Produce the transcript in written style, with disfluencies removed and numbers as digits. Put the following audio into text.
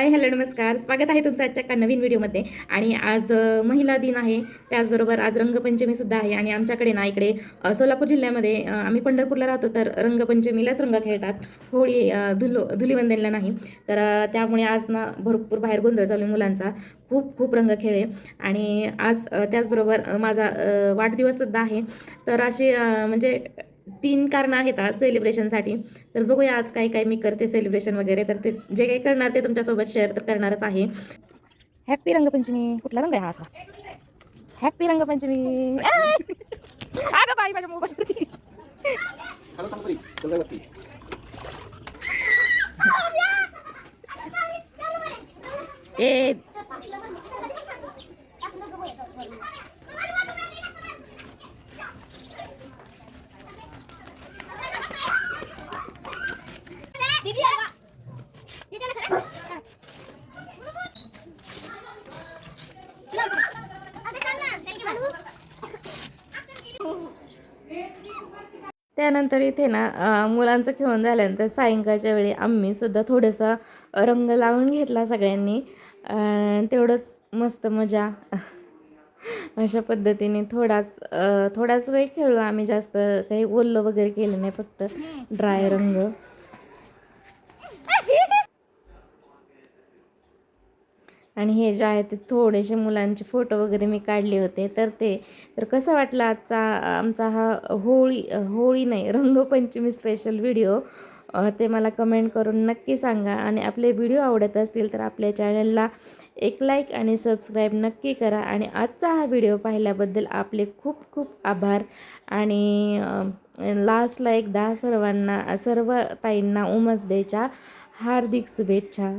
हाय, hello, नमस्कार. स्वागत आहे तुमचं आजच्या एका नवीन व्हिडिओमध्ये. आणि आज महिला दिन आहे. त्याचबरोबर आज रंगपंचमीसुद्धा आहे. आणि आमच्याकडे ना इकडे सोलापूर जिल्ह्यामध्ये आम्ही पंढरपूरला राहतो, तर रंगपंचमीलाच रंग खेळतात. होळी धुलिवंदनला नाही. तर त्यामुळे आज ना भरपूर बाहेर गोंधळ चालू आहे मुलांचा. खूप खूप रंग खेळ आणि आज त्याचबरोबर माझा वाढदिवससुद्धा आहे. तर अशी म्हणजे 3 कारणं आहेत आज सेलिब्रेशनसाठी. तर बघूया आज काय काय मी करते सेलिब्रेशन वगैरे. तर ते जे काही करणार ते तुमच्यासोबत शेअर तर करणारच आहे. हॅपी रंगपंचमी. कुठला रंग आहे हा असा? हॅपी रंगपंचमी. अगं बाई, माझ्या मोबाईल ए त्यानंतर इथे ना मुलांचं खेळून झाल्यानंतर सायंकाळच्या वेळी आम्ही सुद्धा थोडंसं रंग लावून घेतला सगळ्यांनी. तेवढंच मस्त मजा. अशा पद्धतीने थोडाच वेळ खेळलो आम्ही, जास्त काही ओलं वगैरे केलं नाही, फक्त ड्राय रंग. आणि हे जे आहे ते थोडेसे मुलांचे फोटो वगैरे मी काढले होते. तर कसं वाटलं आजचा आमचा हा होळी नाही, रंगपंचमी स्पेशल व्हिडिओ, ते मला कमेंट करून नक्की सांगा. आणि आपले व्हिडिओ आवडत असतील तर आपल्या चॅनलला एक लाईक आणि सबस्क्राईब नक्की करा. आणि आजचा हा व्हिडिओ पाहिल्याबद्दल आपले खूप खूप आभार. आणि लास्टला एकदा सर्व ताईंना वुमन्स डेच्या हार्दिक शुभेच्छा.